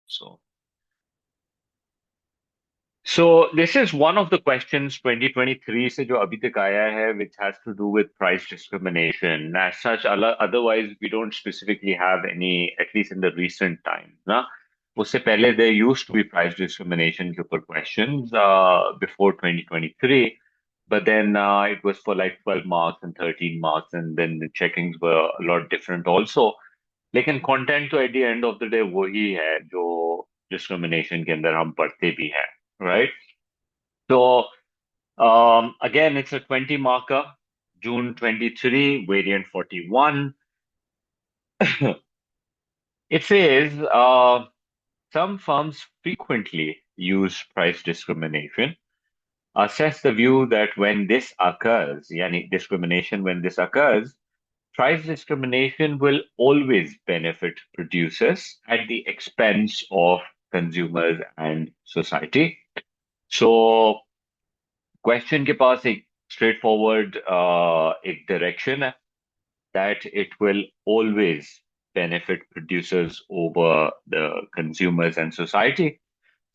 So. So this is one of the questions 2023 से जो अभी तक आया है, which has to do with price discrimination. As such, otherwise we don't specifically have any, at least in the recent times. ना उससे पहले there used to be price discrimination के ऊपर questions before 2023, but then it was for like 12 marks and 13 marks, and then the checkings were a lot different also. लेकिन content तो at the end of the day वही है जो discrimination के अंदर हम पढ़ते भी हैं, right? So again, it's a 20 marker, June 23, variant 41. It says some firms frequently use price discrimination. Assess the view that when this occurs, yani discrimination when this occurs, price discrimination will always benefit producers at the expense of consumers and society. So question के पास एक straight forward एक direction है that it will always benefit producers over the consumers and society.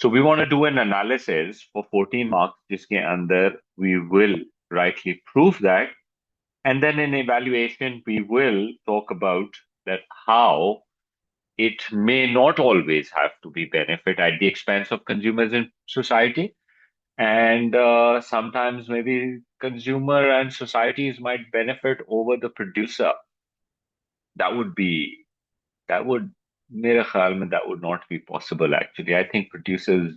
So we want to do an analysis for 14 marks जिसके अंदर we will rightly prove that, and then in evaluation we will talk about that how it may not always have to be benefit at the expense of consumers and society. And sometimes maybe consumer and societies might benefit over the producer. That would be, that would, मेरे ख्याल में that would not be possible actually. I think producers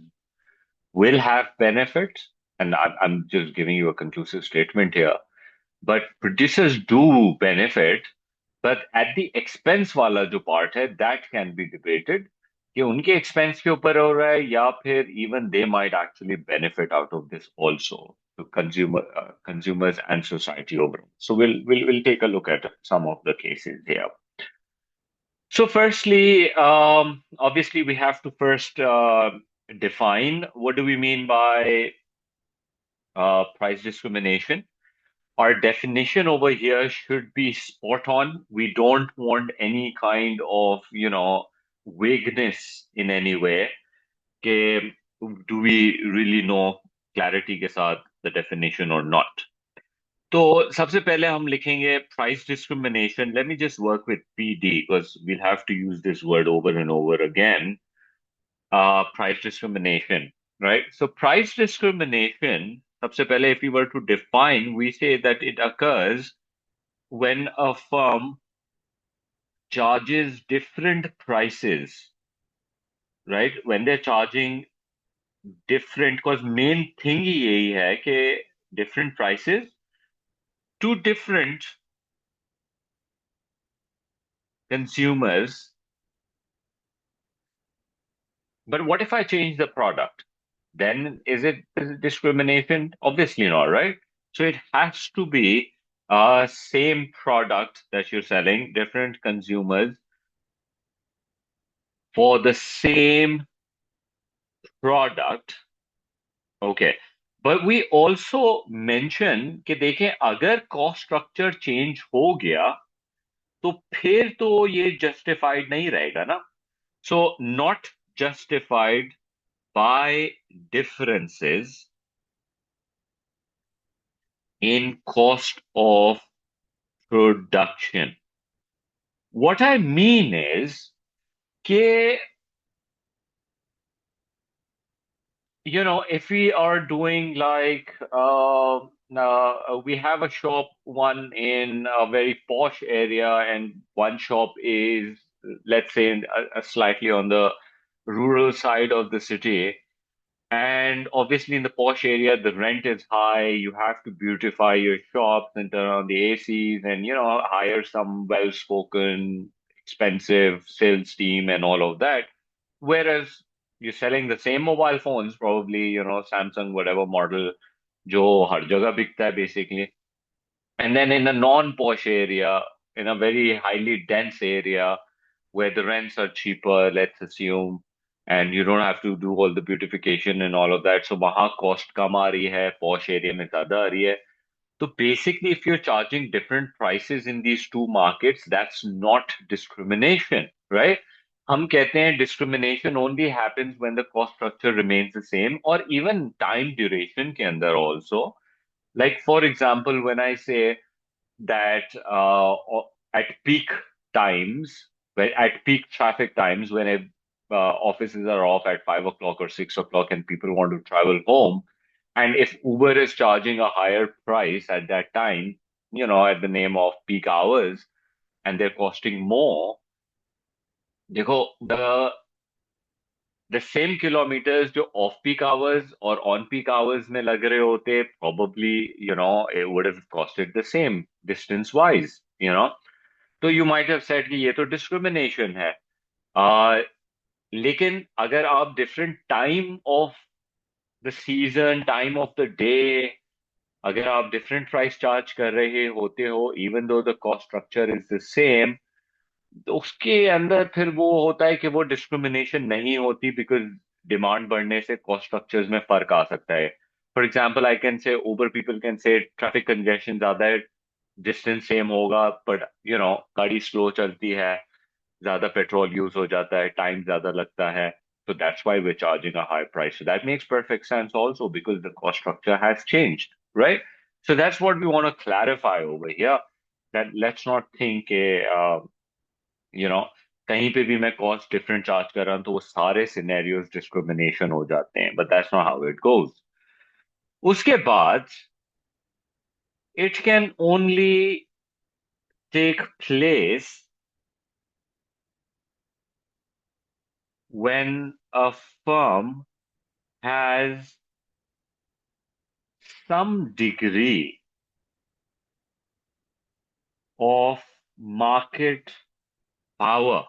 will have benefits, and I'm just giving you a conclusive statement here. But producers do benefit, but at the expense वाला जो part है, that can be debated कि उनके expense के ऊपर हो रहा है या फिर even they might actually benefit out of this also to consumers and society overall. So we'll take a look at some of the cases here. So firstly, obviously we have to first define what do we mean by price discrimination. Our definition over here should be spot on. We don't want any kind of, vagueness in any way. कि do we really know clarity के साथ the definition or not? तो सबसे पहले हम लिखेंगे price discrimination. Let me just work with PD because we'll have to use this word over and over again. Price discrimination, right? So price discrimination, सबसे पहले, if we were to define, we say that it occurs when a firm charges different prices, right? When they're charging different, because main thing ही यही है कि different prices to different consumers. But what if I change the product? Then is it discrimination? Obviously not, right? So it has to be same product that you're selling, different consumers for the same product. Okay. But we also mention कि देखें अगर cost structure change हो गया तो फिर तो ये justified नहीं रहेगा ना. So not justified by differences in cost of production. What I mean is कि, if we are doing like, we have a shop, one in a very posh area, and one shop is, let's say, a slightly on the rural side of the city. And obviously, in the posh area, the rent is high. You have to beautify your shops and turn on the ACs and, hire some well-spoken, expensive sales team and all of that. Whereas you're selling the same mobile phones, probably, Samsung, whatever model, जो हर जगह बिकता है basically. And then in a non-posh area, in a very highly dense area where the rents are cheaper, let's assume, and you don't have to do all the beautification and all of that. So वहाँ cost कम आ रही है, posh area में ज़्यादा आ रही है. So basically, if you're charging different prices in these two markets, that's not discrimination, right? हम कहते हैं discrimination only happens when the cost structure remains the same, or even time duration के अंदर also. Like for example, when I say that at peak times, at peak traffic times, when offices are off at 5 o'clock or 6 o'clock and people want to travel home, and if Uber is charging a higher price at that time, at the name of peak hours, and they're costing more, देखो, the same kilometers जो off peak hours or on peak hours में लग रहे होते, probably, it would have costed the same distance wise. तो you might have said कि ये तो discrimination है. uh, लेकिन अगर आप different time of the season, time of the day, अगर आप different price charge कर रहे होते हो, even though the cost structure is the same, तो उसके अंदर फिर वो होता है कि वो डिस्क्रिमिनेशन नहीं होती, बिकॉज डिमांड बढ़ने से कॉस्ट स्ट्रक्चर्स में फर्क आ सकता है. For example, I can say Uber people can say traffic congestion ज्यादा है, डिस्टेंस सेम होगा, बट गाड़ी स्लो चलती है, ज्यादा पेट्रोल यूज हो जाता है, टाइम ज्यादा लगता है. So that's why we're charging a high price. So that makes perfect sense also, because the cost structure has changed, right? So that's what we want to clarify over here. That let's not think you know कहीं पे भी मैं cost different charge कर रहा हूं तो वो सारे सिनेरियोज डिस्क्रिमिनेशन हो जाते हैं, but that's not how it goes. उसके बाद it can only take place when a firm has some degree of market power,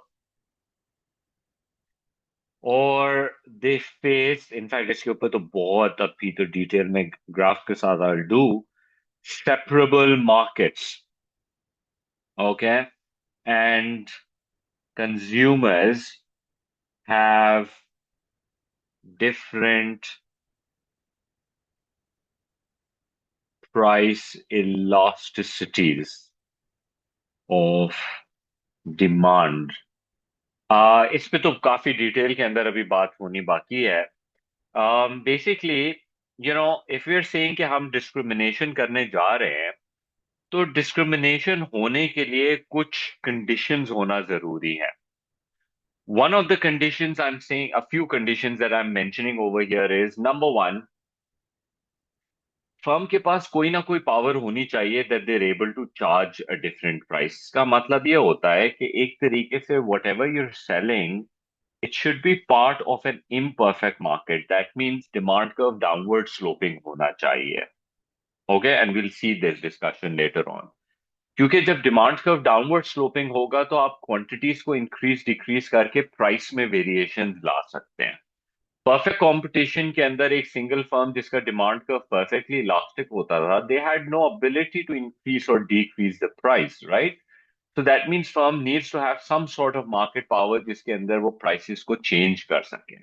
और दे फेस, इनफैक्ट इसके ऊपर तो बहुत अभी तो डिटेल में ग्राफ के साथ I do, separable markets. Okay, and consumers have different price elasticities of demand. इस पे तो काफी डिटेल के अंदर अभी बात होनी बाकी है. Basically, if we are saying कि हम डिस्क्रिमिनेशन करने जा रहे हैं, तो डिस्क्रिमिनेशन होने के लिए कुछ कंडीशंस होना जरूरी है. One of the conditions I'm saying, a few conditions that I'm mentioning over here is number one, firm के पास कोई ना कोई पावर होनी चाहिए that they're able to charge a different price. का मतलब ये होता है कि एक तरीके से whatever you're selling, it should be part of an imperfect market. That means demand curve downward sloping होना चाहिए. Okay, and will see this discussion later on. क्योंकि जब डिमांड कर्व डाउनवर्ड स्लोपिंग होगा तो आप क्वांटिटीज को increase decrease करके price में वेरिएशन ला सकते हैं. परफेक्ट कंपटीशन के अंदर एक सिंगल फर्म जिसका डिमांड कर्व परफेक्टली इलास्टिक होता था, they had no ability to increase और decrease the price, right? So that means firm needs to have some sort of market power जिसके अंदर वो प्राइसेस को चेंज कर सके.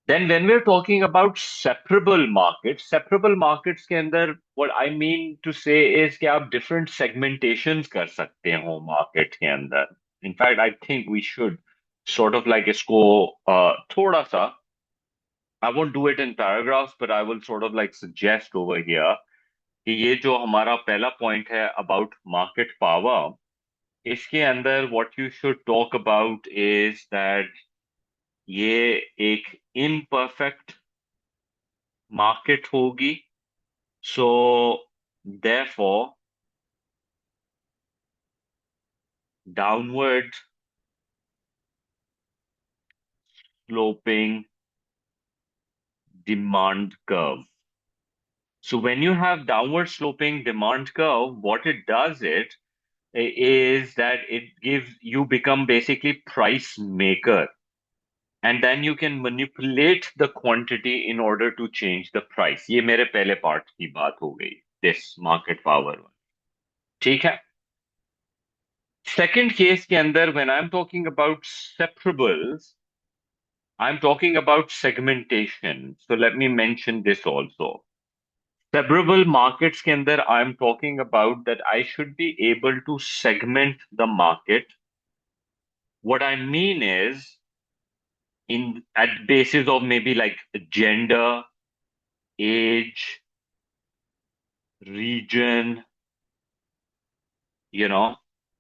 Then when we are talking about separable markets के अंदर what I mean to से इज कि आप डिफरेंट सेगमेंटेशंस कर सकते हो मार्केट के अंदर. In fact I think we should sort of like इसको थोड़ा सा, I won't do it in paragraphs, but I will sort of like suggest over here कि ये जो हमारा पहला पॉइंट है about market power, इसके अंदर what you should talk about is that ये एक imperfect market होगी. So therefore downward sloping demand curve. So when you have downward sloping demand curve, what it does is that it gives you become basically price maker, and then you can manipulate the quantity in order to change the price. ये मेरे पहले part की बात हो गई, this market power. ठीक है. Second case के अंदर when I'm talking about separables, I'm talking about segmentation. So let me mention this also. Separable markets के अंदर I'm talking about that I should be able to segment the market What I mean is, in at basis of maybe like gender, age, region, you know,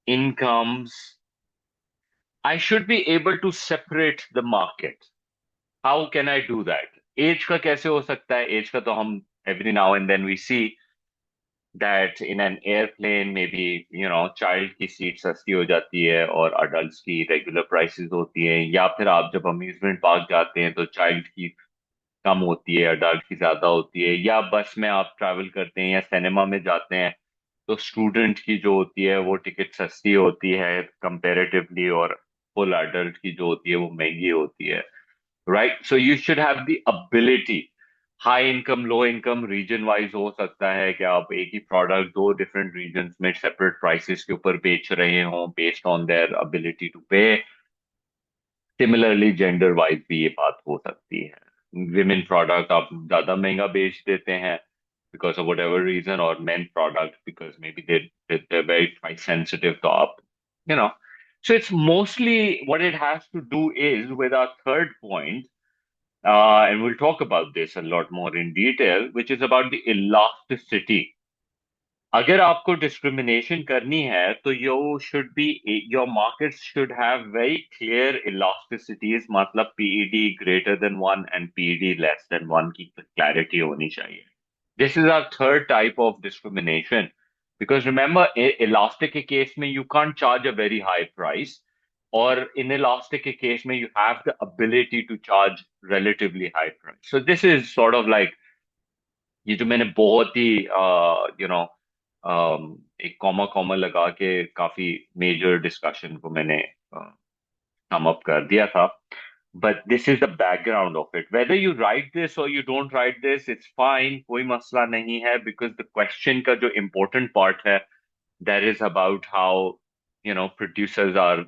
incomes, I should be able to separate the market. How can I do that? Age का कैसे हो सकता है? As का तो हम every now and then we see that in an airplane maybe child की seat सस्ती हो जाती है और adults की रेगुलर प्राइसेस होती हैं, या फिर आप जब अम्यूजमेंट पार्क जाते हैं तो चाइल्ड की कम होती है, अडल्ट की ज्यादा होती है, या बस में आप ट्रैवल करते हैं या सिनेमा में जाते हैं तो स्टूडेंट की जो होती है वो टिकट सस्ती होती है कंपेरेटिवली, और फुल अडल्ट की जो होती है वो महंगी होती है, right? So you should have the ability, high income low income region wise हो सकता है कि आप एक ही प्रोडक्ट दो डिफरेंट रीजन्स में सेपरेट प्राइसेस के ऊपर बेच रहे हो based on their ability to pay. Similarly gender wise भी ये बात हो सकती है, विमेन प्रोडक्ट आप ज्यादा महंगा बेच देते हैं because of whatever reason, or men product because maybe they're very price sensitive to up, you know. So it's mostly what it has to do is with our third point, and we'll talk about this a lot more in detail, which is about the elasticity. अगर आपको discrimination करनी है तो you should be, your markets should have very clear elasticities, मतलब PED greater than one and PED less than one की clarity होनी चाहिए. This is our third type of discrimination. Because remember, elastic के case में you can't charge a very high price, or inelastic के case में you have the ability to charge relatively high price. So this is sort of like, ये जो मैंने बहुत ही you know एक comma comma लगा के काफी मेजर डिस्कशन को मैंने सम अप कर दिया था. But this is the background of it. Whether you write this or you don't write this, it's fine. कोई मसला नहीं है, because the question का जो important part है, that is about how, producers are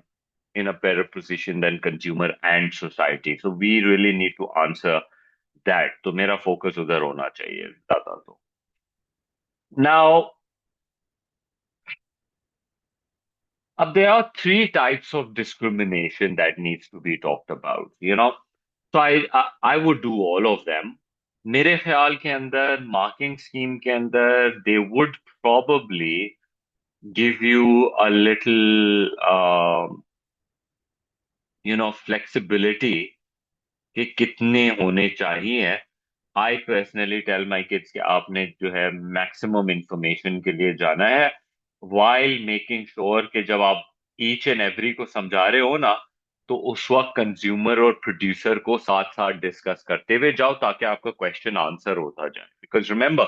in a better position than consumer and society. So we really need to answer that. तो मेरा focus उधर होना चाहिए ज्यादा. तो now, there are three types of discrimination that needs to be talked about. So I would do all of them. मेरे ख्याल के अंदर मार्किंग स्कीम के अंदर they would probably give you a little flexibility कि कितने होने चाहिए. I personally tell my kids कि आपने जो है मैक्सिमम इंफॉर्मेशन के लिए जाना है, while making sure कि जब आप ईच एंड एवरी को समझा रहे हो ना, तो उस वक्त कंज्यूमर और प्रोड्यूसर को साथ साथ डिस्कस करते हुए जाओ ताकि आपका क्वेश्चन आंसर होता जाए. Because remember,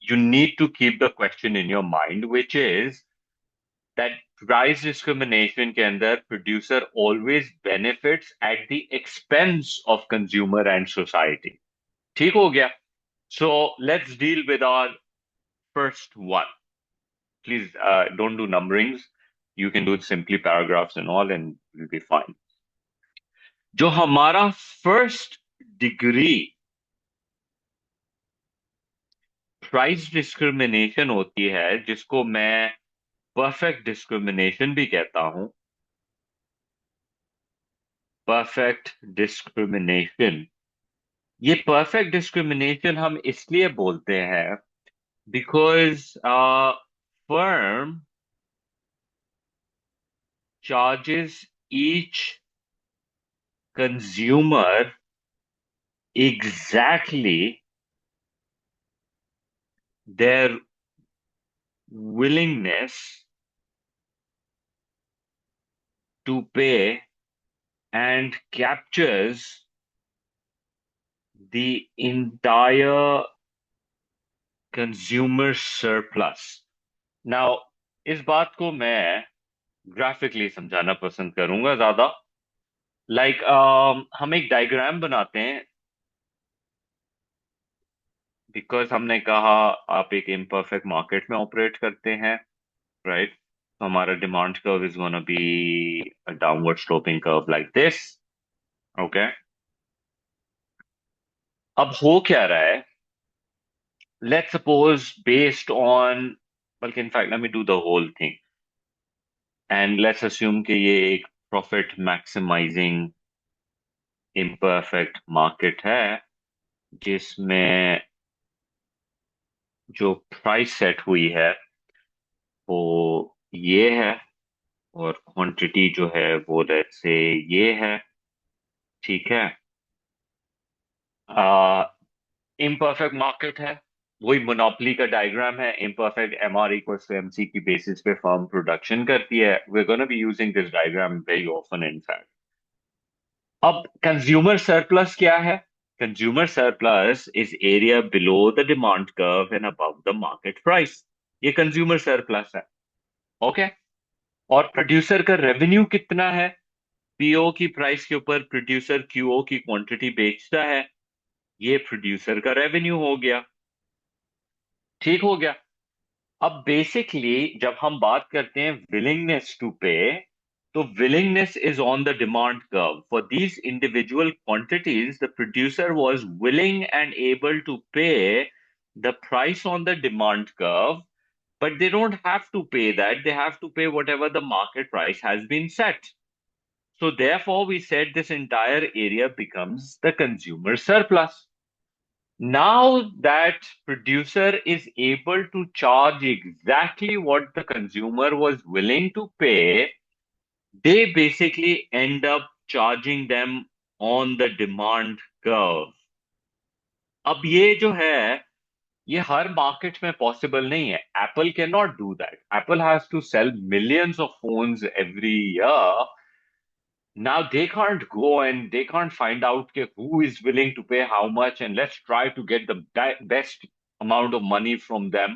you need to keep the question in your mind, which is that price discrimination के अंदर producer always benefits at the expense of consumer and society. ठीक हो गया? So let's deal with our first one. Please don't do numberings. You can do simply paragraphs and all, and we'll be fine. जो हमारा first degree price discrimination होती है, जिसको मैं perfect discrimination भी कहता हूं, परफेक्ट डिस्क्रिमिनेशन. ये परफेक्ट डिस्क्रिमिनेशन हम इसलिए बोलते हैं because firm charges each consumer exactly their willingness to pay, and captures the entire consumer surplus. Now, इस बात को मैं ग्राफिकली समझाना पसंद करूंगा ज्यादा. लाइक हम एक डायग्राम बनाते हैं, बिकॉज हमने कहा आप एक इम्परफेक्ट मार्केट में ऑपरेट करते हैं, राइट? तो हमारा demand curve is gonna be a downward sloping curve like this. Okay, अब हो क्या रहा है? लेट्स सपोज बेस्ड ऑन, बल्कि in fact let me do the whole thing, and let's assume कि ये एक प्रॉफिट मैक्सिमाइजिंग इम्परफेक्ट मार्केट है जिसमें जो प्राइस सेट हुई है वो ये है और क्वांटिटी जो है वो लेट्स से ये है। ठीक है। इम्परफेक्ट मार्केट है, वही मोनोपोली का डायग्राम है। Imperfect MR equals to MC की बेसिस पे फर्म प्रोडक्शन करती है। We are gonna be using this diagram very often in fact. अब कंज्यूमर सरप्लस क्या है? Consumer surplus is area below the demand curve and above the market price. ये consumer surplus है। Okay. और producer का revenue कितना है? PO की प्राइस के ऊपर प्रोड्यूसर क्यूओ की क्वांटिटी बेचता है, ये प्रोड्यूसर का रेवेन्यू हो गया। ठीक हो गया। अब बेसिकली जब हम बात करते हैं विलिंगनेस टू पे, तो willingness is on the demand curve for these individual quantities. The producer was willing and able to pay the price on the demand curve, but they don't have to pay that. They have to pay whatever the market price has been set. So therefore we said this entire area becomes the consumer surplus. Now that producer is able to charge exactly what the consumer was willing to pay, they basically end up charging them on the demand curve. अब ये जो है, ये हर market में possible नहीं है। Apple can not do that. Apple has to sell millions of phones every year. Now they can't go and they can't find out who is willing to pay how much and let's try to get the best amount of money from them.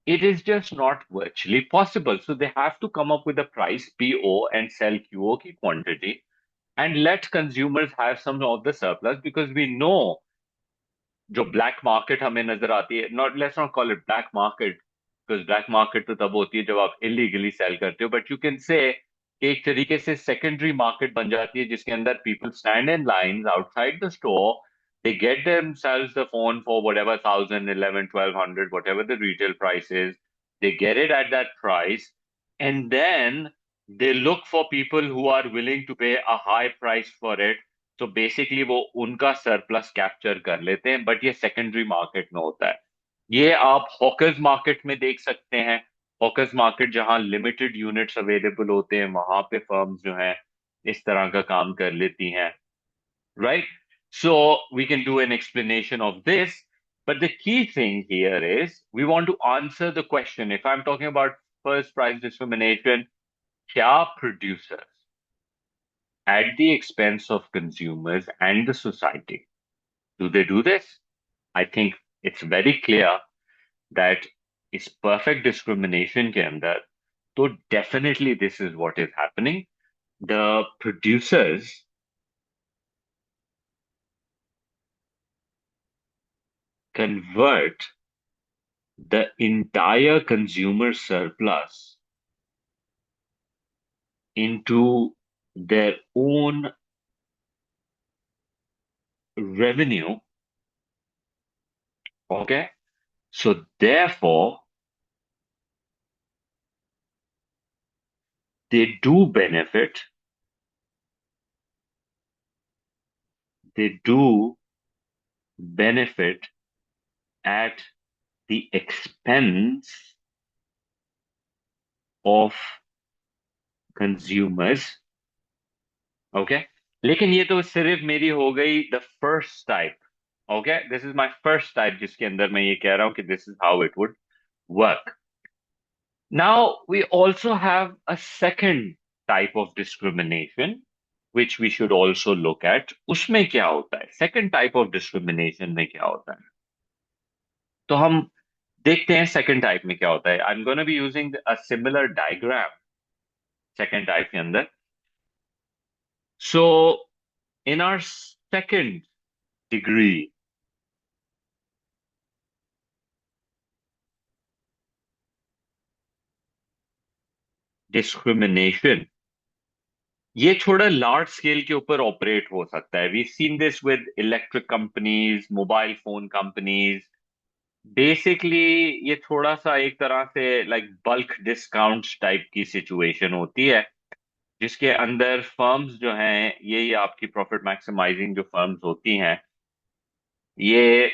It is just not virtually possible. So they have to come up with a price PO and sell QO की quantity and let consumers have some of the surplus, because we know जो black market हमें नजर आती है, not let's not call it black market, because black market तो तब होती है जब आप इलीगली सेल करते हो, बट यू कैन से एक तरीके से सेकेंडरी मार्केट बन जाती है जिसके अंदर people stand in lines outside the store, they get themselves the phone for whatever 1,000, 11, 1,200, whatever the retail price is, they get it at that price, and then they look for people who are willing to pay a high price for it। तो basically वो उनका surplus capture कर लेते हैं, but ये secondary market में होता है। ये आप हॉकर्स मार्केट में देख सकते हैं। हॉकर्स मार्केट जहां लिमिटेड यूनिट्स अवेलेबल होते हैं, वहां पे फर्म्स जो हैं इस तरह का काम कर लेती हैं। Right. So we can do an explanation of this, but the key thing here is we want to answer the question. If I am talking about first price discrimination, क्या producers at the expense of consumers and the society, do they do this? I think it's very clear that इस perfect discrimination के अंदर तो definitely this is what is happening. The producers convert the entire consumer surplus into their own revenue. Okay. So therefore, they do benefit, they do benefit at the expense of consumers। Okay. लेकिन ये तो सिर्फ मेरी हो गई the first type. Okay, this is my first type जिसके अंदर मैं ये कह रहा हूं कि this is how it would work. Now we also have a second type of discrimination which we should also look at। उसमें क्या होता है, सेकंड टाइप ऑफ डिस्क्रिमिनेशन में क्या होता है, तो हम देखते हैं सेकंड टाइप में क्या होता है। I am gonna be using a similar diagram second type के अंदर। So, in our second degree discrimination, ये थोड़ा लार्ज स्केल के ऊपर ऑपरेट हो सकता है। We seen this with electric companies, mobile phone companies. Basically ये थोड़ा सा एक तरह से लाइक बल्क डिस्काउंट टाइप की सिचुएशन होती है। जिसके अंदर फर्म्स जो हैं ये आपकी प्रॉफिट मैक्सिमाइजिंग जो फर्म्स होती हैं ये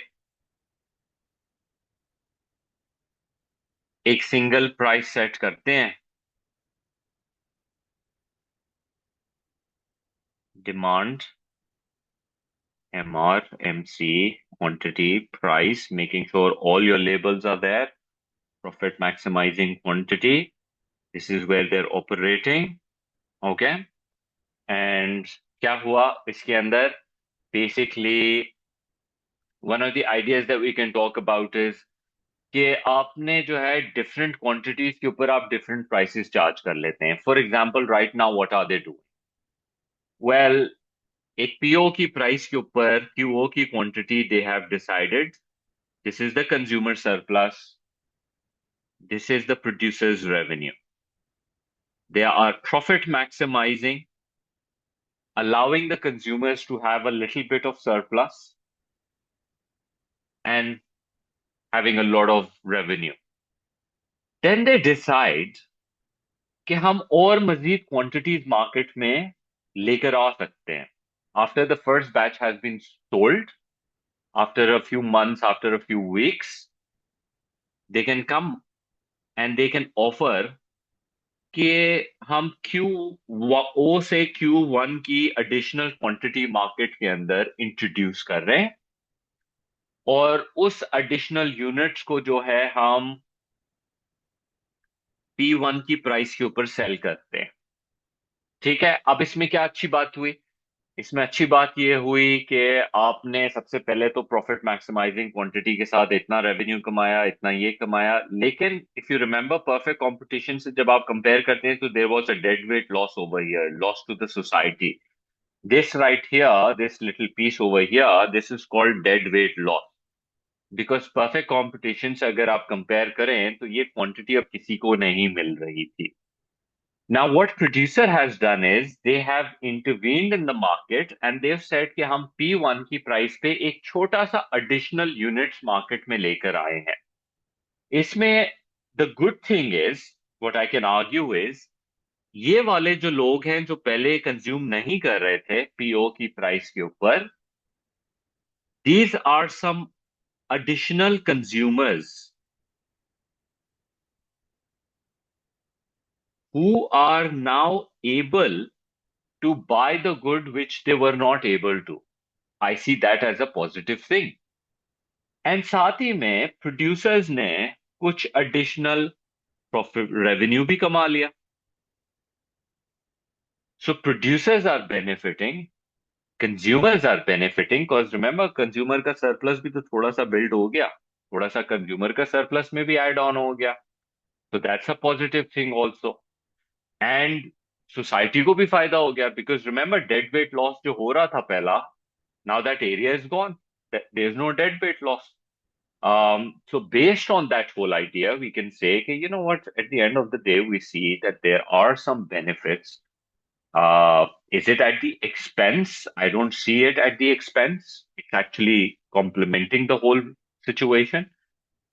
एक सिंगल प्राइस सेट करते हैं, demand, MR, MC, quantity, price, making sure all your labels are there, profit maximizing quantity. This is where they're operating. Okay. And क्या हुआ इसके अंदर? Basically, one of the ideas that we can talk about is कि आपने जो है different quantities के ऊपर आप डिफरेंट प्राइसेस चार्ज कर लेते हैं. For example right now what are they doing? Well, एक पीओ की प्राइस के ऊपर क्यूओ की quantity they have decided this is the consumer surplus, this is the producer's revenue. They are profit maximizing, allowing the consumers to have a little bit of surplus and having a lot of revenue. Then they decide कि हम और मजीद quantities market में लेकर आ सकते हैं. After the first batch has been sold, after a few months, after a few weeks, they can come and they can offer कि हम Q O से Q1 की एडिशनल क्वांटिटी मार्केट के अंदर इंट्रोड्यूस कर रहे हैं और उस एडिशनल यूनिट्स को जो है हम P1 की प्राइस के ऊपर सेल करते हैं. ठीक है, अब इसमें क्या अच्छी बात हुई? इसमें अच्छी बात यह हुई कि आपने सबसे पहले तो प्रॉफिट मैक्सिमाइजिंग क्वांटिटी के साथ इतना रेवेन्यू कमाया, इतना ये कमाया, लेकिन if you remember perfect competition से जब आप कंपेयर करते हैं तो there was a dead weight loss over here, loss to the society. This right here, this little piece over here, this is called dead weight loss. Because perfect competition से अगर आप compare करें तो ये quantity अब किसी को नहीं मिल रही थी. Now what producer has done is they have intervened in the market and they've said कि हम P1 की प्राइस पे एक छोटा सा additional units मार्केट में लेकर आए हैं. इसमें the good thing is, what I can argue is, ये वाले जो लोग हैं जो पहले कंज्यूम नहीं कर रहे थे पीओ की प्राइस के ऊपर, these are some additional consumers who are now able to buy the good which they were not able to. I see that as a positive thing. And साथ ही में producers ने कुछ additional profit revenue भी कमा लिया. So producers are benefiting, consumers are benefiting, because remember consumer का surplus भी तो थोड़ा सा build हो गया, थोड़ा सा consumer का surplus में भी add on हो गया. So that's a positive thing also. And society को भी फायदा हो गया because remember dead weight loss जो हो रहा था पहला, now that area is gone, there is no dead weight loss. So based on that whole idea, we can say, okay, you know what, at the end of the day, we see that there are some benefits. Is it at the expense? I don't see it at the expense. It's actually complementing the whole situation.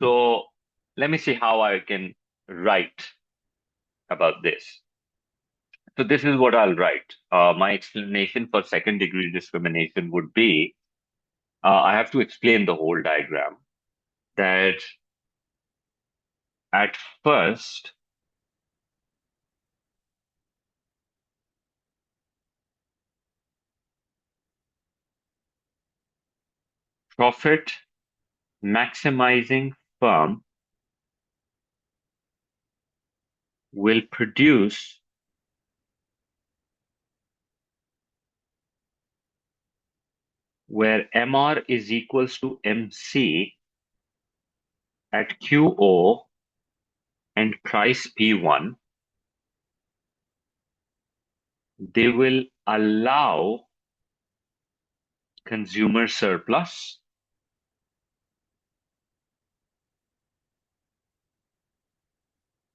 So let me see how I can write about this. So this is what I'll write. My explanation for second degree discrimination would be, I have to explain the whole diagram, that at first, profit maximizing firm will produce where MR is equals to MC at QO and price P1, they will allow consumer surplus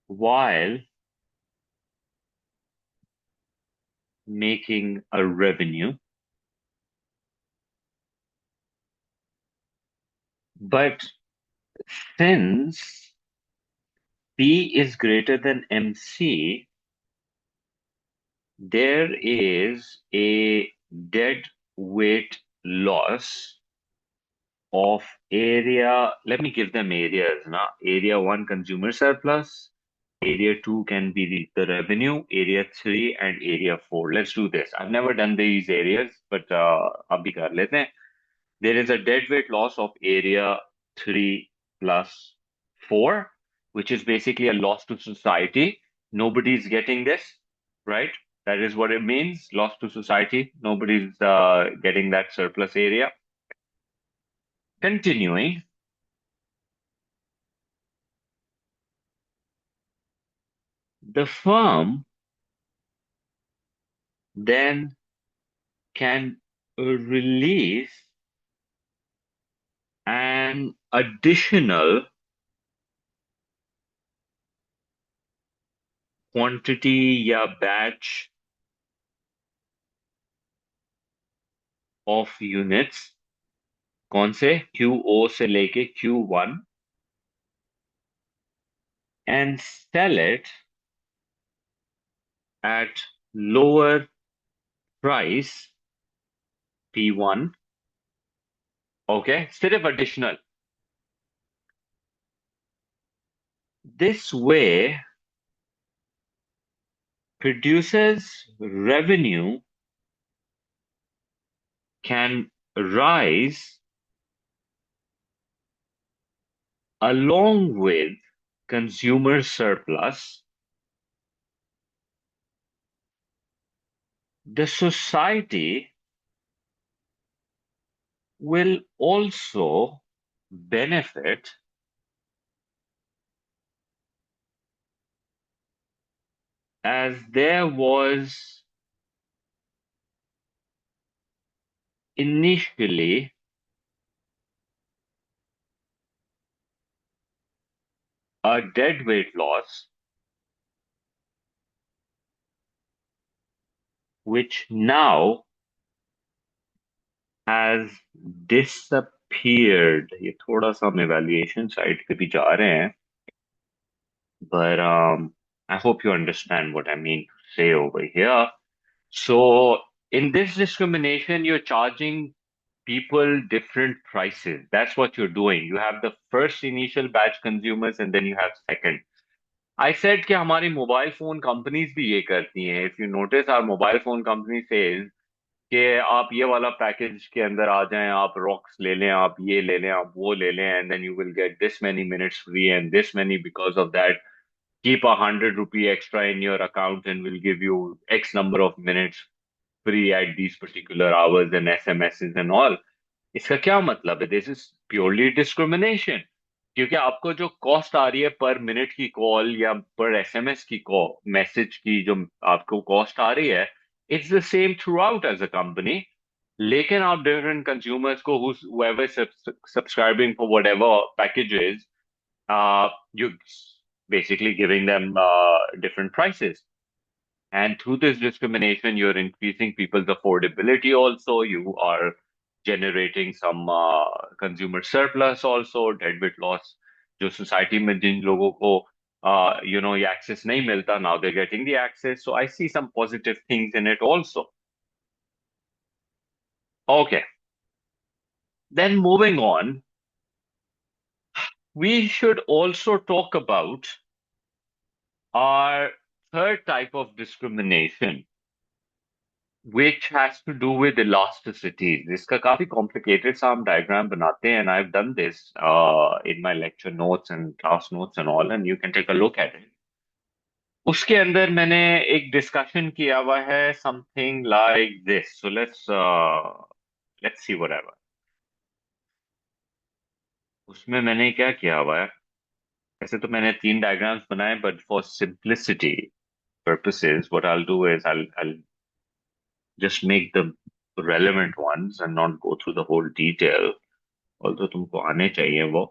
while making a revenue. But since P is greater than MC, there is a dead weight loss of area. Let me give them areas now. Area one, consumer surplus. Area two can be the revenue. Area three and area four. Let's do this. I've never done these areas, but abhi kar lete hain. There is a deadweight loss of area 3 plus 4, which is basically a loss to society. Nobody's getting this, right? That is what it means, loss to society. Nobody's getting that surplus area. Continuing, the firm then can release an additional quantity या batch of units. कौन से QO से लेके Q1 and sell it at lower price P1. Okay, सिर्फ additional. This way produces revenue can rise along with consumer surplus. The society will also benefit as there was initially a deadweight loss, which now has disappeared. ये थोड़ा सा हम evaluation side पे भी जा रहे हैं, but I hope you understand what I mean to say over here. So in this discrimination, you're charging people different prices. That's what you're doing. You have the first initial batch consumers and then you have second. I said कि हमारी mobile phone companies भी ये करती हैं. If you notice, our mobile phone company says कि आप ये वाला पैकेज के अंदर आ जाएं, आप रॉक्स ले लें, आप ये ले लें, आप वो ले लें, and then you will get this many minutes free and this many because of that. Keep 100 rupee extra in your account and we'll give you X number of minutes free at these particular hours and SMSs and all. इसका क्या मतलब है? This is purely discrimination. क्योंकि आपको जो cost आ रही है पर मिनट की कॉल या पर एसएमएस की कॉल मैसेज की जो आपको कॉस्ट आ रही है, it's the same throughout as a company. लेकिन आप डिफरेंट कंज्यूमर्स को whoever subscribing for whatever packages, you basically giving them different prices. And through this discrimination, you're increasing people's affordability also. You are generating some consumer surplus also, deadweight loss. जो society में जिन लोगों को ये access नहीं मिलता, now they're getting the access. So I see some positive things in it also. Okay, then moving on, we should also talk about our third type of discrimination, which has to do with elasticity. इसका काफी complicated सा हम diagram बनाते हैं, and I've done this in my lecture notes and class notes and all, and you can take a look at it. उसके अंदर मैंने एक discussion किया हुआ है something like this. So let's see whatever. उसमें मैंने क्या किया हुआ है? ऐसे तो मैंने 3 diagrams बनाए, but for simplicity purposes, what I'll do is I'll just make the relevant ones and not go through the whole detail. Although तुमको आने चाहिए वो.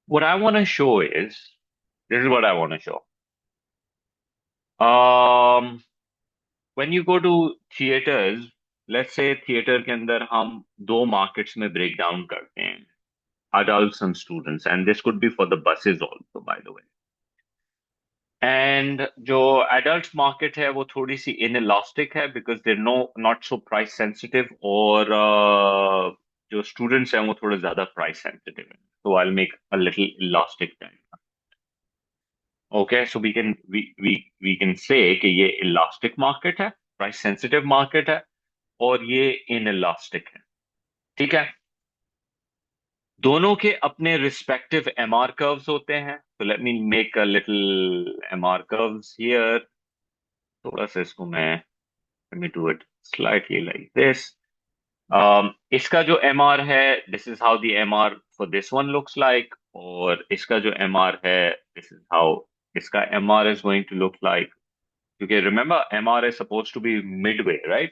What I want to show is, this is what I want to show. Um, when you go to theaters, let's say theater के अंदर हम दो markets में break down करते हैं, adults and students, and this could be for the buses also, by the way. And जो adult market है वो थोड़ी सी इनइलास्टिक है because there no not so price sensitive, और जो स्टूडेंट्स हैं वो थोड़े ज्यादा प्राइस सेंसिटिव हैं, तो I make a little elastic type. Okay, so we can say कि ये इलास्टिक मार्केट है, प्राइस सेंसिटिव मार्केट है, और ये इनइलास्टिक है। ठीक है, दोनों के अपने रिस्पेक्टिव एमआर कर्व्स होते हैं, तो let me make a little MR curves here. थोड़ा सा इसको मैं, let me do it slightly like this. इसका जो MR है, this is how the MR for this one looks like, और इसका जो MR है, this is how इसका MR is going to look like. क्योंकि remember MR is supposed to be midway, right?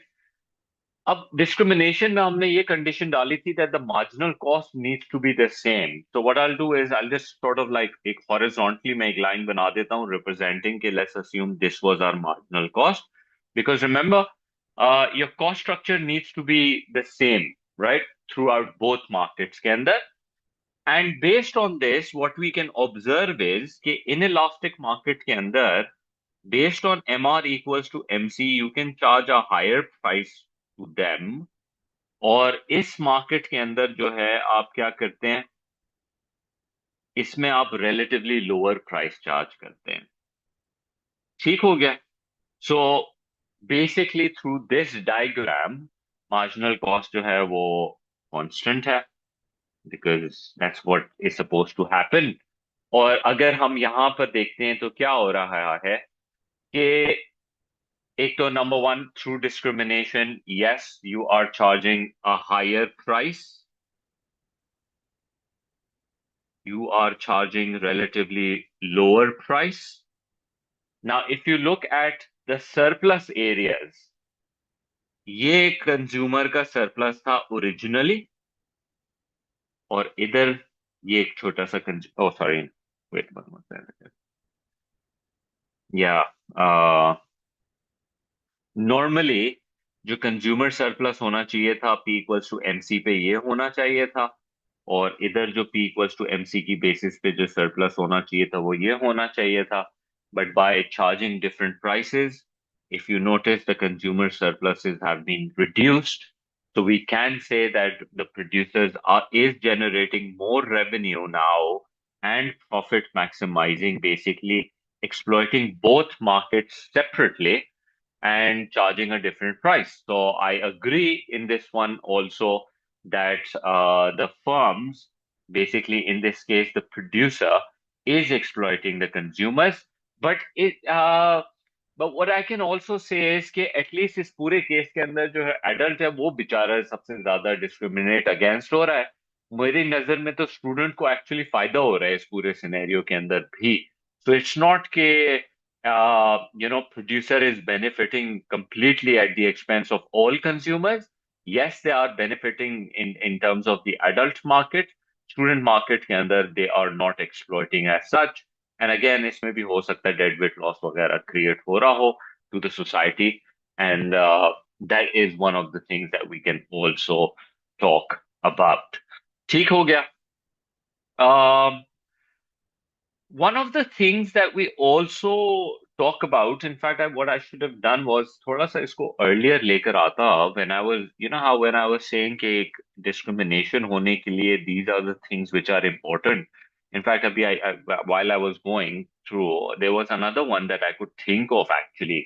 अब डिस्क्रिमिनेशन में हमने ये कंडीशन डाली थी that the marginal cost needs to be the same. So what I'll do is I'll just sort of like एक horizontally मैं एक line बना देता हूँ representing कि let's assume this was our marginal cost, because remember your cost structure needs to be the same, right, throughout both markets के अंदर. And based on this what we can observe is कि inelastic market के अंदर, based on MR equals to MC, you can charge a higher price to them, और इस market के अंदर जो है आप क्या करते हैं, इसमें आप रिलेटिवली लोअर प्राइस चार्ज करते हैं। ठीक हो गया? So basically through this diagram marginal cost जो है वो कांस्टेंट है, because that's what is suppose to happen. और अगर हम यहां पर देखते हैं तो क्या हो रहा है कि एक तो number one, through discrimination, yes you are charging a higher price, you are charging relatively lower price. Now, if you look at the surplus areas, ये कंज्यूमर का सरप्लस था ओरिजिनली, और इधर ये एक छोटा सा ओ सॉरी, वेट वन मोर, या नॉर्मली जो कंज्यूमर सरप्लस होना चाहिए था पी इक्वल्स टू एमसी पे, ये होना चाहिए था, और इधर जो पी इक्वल्स टू एमसी की बेसिस पे जो सरप्लस होना चाहिए था वो ये होना चाहिए था. But by charging different prices, if you notice, the consumer surpluses have been reduced, so we can say that the producers are is generating more revenue now and profit maximizing, basically exploiting both markets separately and charging a different price. So I agree in this one also that the firms, basically in this case, the producer is exploiting the consumers. But but what I can also say is कि at least इस पूरे case के अंदर जो है adult है वो बेचारा सबसे ज्यादा डिस्क्रिमिनेट अगेंस्ट हो रहा है. मेरी नजर में तो स्टूडेंट को एक्चुअली फायदा हो रहा है इस पूरे सिनेरियो के अंदर भी. So it's not के producer is benefiting completely at the expense of all consumers. Yes, they are benefiting in terms of the adult market. Student market के अंदर they are not exploiting as such. And again, इसमें भी हो सकता है deadweight loss वगैरह create हो रहा हो to the society. And that is one of the things that we can also talk about. ठीक हो गया? One of the things that we also talk about, in fact, what I should have done was थोड़ा सा इसको earlier लेकर आता, when I was, you know how when I was saying कि एक discrimination होने के लिए these are the things which are important. In fact, while I was going through, there was another one that I could think of actually.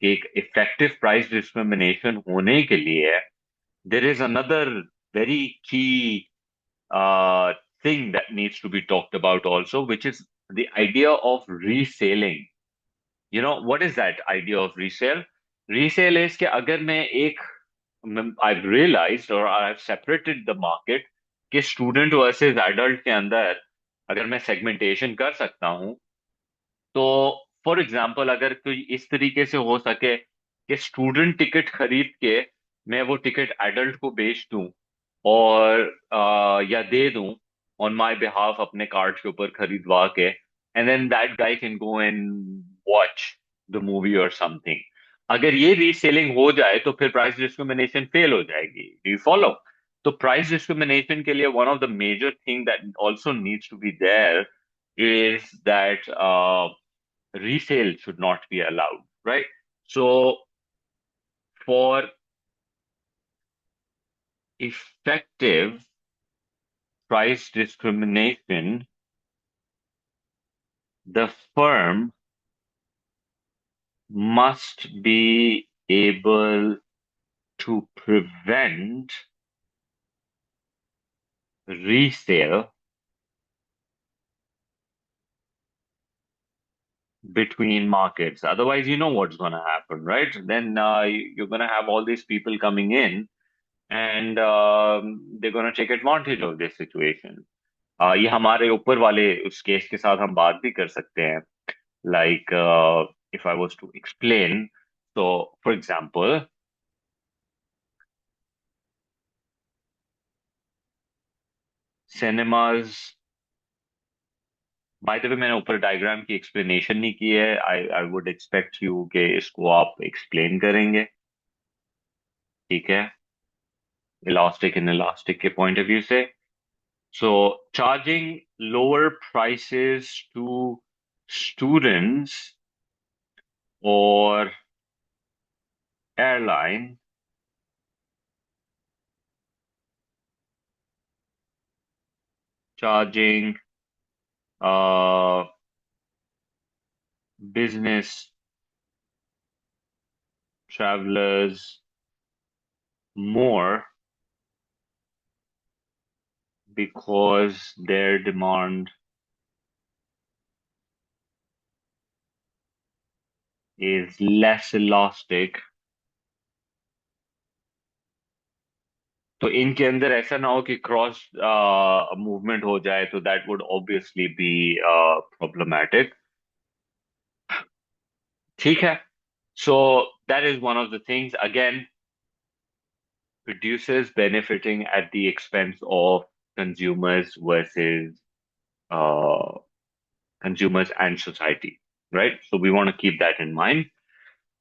कि एक effective price discrimination होने के लिए there is another very key uh, thing that needs to be talked about also, which is the idea of reselling. You know, what is that idea of resale? Resale is कि अगर मैं एक, I've realized or I've separated the market कि student versus adult के अंदर अगर मैं segmentation कर सकता हूँ, तो फॉर एग्जाम्पल अगर कोई इस तरीके से हो सके कि स्टूडेंट टिकट खरीद के मैं वो टिकट एडल्ट को बेच दूं, और या दे दूं ऑन माय बिहाफ अपने कार्ड के ऊपर खरीदवा के, and then that guy can go and watch the movie और समथिंग. अगर ये रीसेलिंग हो जाए तो फिर प्राइस डिस्क्रिमिनेशन फेल हो जाएगी. Do you follow? तो प्राइस डिस्क्रिमिनेशन के लिए one of the major thing that also needs to be there is that resale should not be allowed, right? So for effective price discrimination, the firm must be able to prevent resale between markets. Otherwise, you know what's going to happen, right? Then you're going to have all these people coming in and they're going to take advantage of this situation. ये हमारे ऊपर वाले उस case के साथ हम बात भी कर सकते हैं. Like, if I was to explain, so for example, cinemas. By the way मैंने ऊपर डायग्राम की एक्सप्लेनेशन नहीं की है. आई वुड एक्सपेक्ट यू कि इसको आप एक्सप्लेन करेंगे. ठीक है, इलास्टिक इन इलास्टिक के पॉइंट ऑफ व्यू से. So charging lower prices to students और airline charging business travelers more because their demand is less elastic. तो इनके अंदर ऐसा ना हो कि क्रॉस मूवमेंट हो जाए, तो that would obviously be problematic. ठीक है. So that is one of the things. Again, producers benefiting at the expense of consumers versus uh, consumers and society, right? So we want to keep that in mind.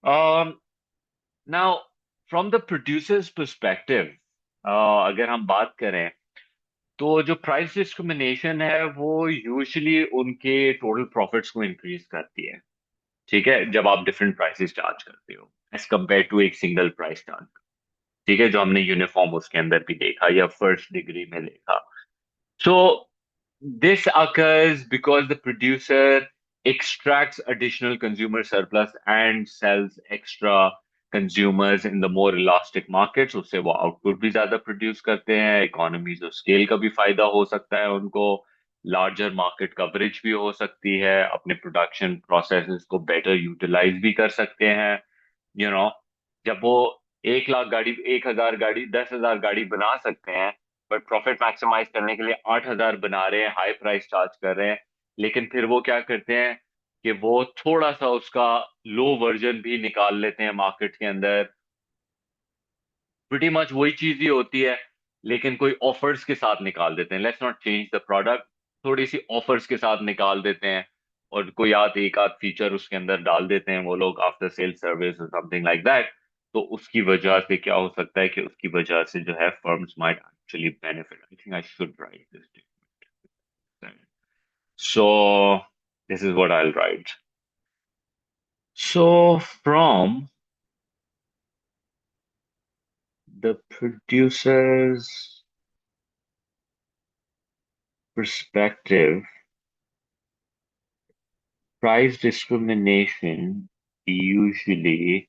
Um, Now, from the producer's perspective, अगर हम बात करें तो जो price discrimination है वो usually उनके total profits को इंक्रीज करती है. ठीक है, जब आप डिफरेंट प्राइसेस चार्ज करते हो एज कम्पेयर टू एक सिंगल प्राइस चार्ज. ठीक है, जो हमने यूनिफॉर्म उसके अंदर भी देखा या फर्स्ट डिग्री में देखा. So this occurs because the producer extracts additional consumer surplus and sells extra consumers in the more elastic markets. उससे वो आउटपुट भी ज्यादा प्रोड्यूस करते हैं. इकोनॉमीज ऑफ स्केल का भी फायदा हो सकता है उनको. लार्जर मार्केट कवरेज भी हो सकती है. अपने प्रोडक्शन प्रोसेसेस को बेटर यूटिलाइज भी कर सकते हैं. यू नो, जब वो 1 लाख गाड़ी, 1,000 गाड़ी, 10,000 गाड़ी बना सकते हैं, बट प्रॉफिट मैक्सिमाइज करने के लिए 8,000 बना रहे हैं, हाई प्राइस चार्ज कर रहे हैं. लेकिन फिर वो क्या करते हैं कि वो थोड़ा सा उसका लो वर्जन भी निकाल लेते हैं मार्केट के अंदर. प्रीटी मच वही चीज ही होती है, लेकिन कोई ऑफर्स के साथ निकाल देते हैं. Let's not change the product, थोड़ी सी ऑफर्स के साथ निकाल देते हैं. और कोई एक आध फीचर उसके अंदर डाल देते हैं वो लोग, आफ्टर सेल सर्विस और समथिंग लाइक दैट. तो उसकी वजह से क्या हो सकता है कि उसकी वजह से जो है firms might actually benefit. I think I should write this. So this is what I'll write. So from the producer's perspective, price discrimination usually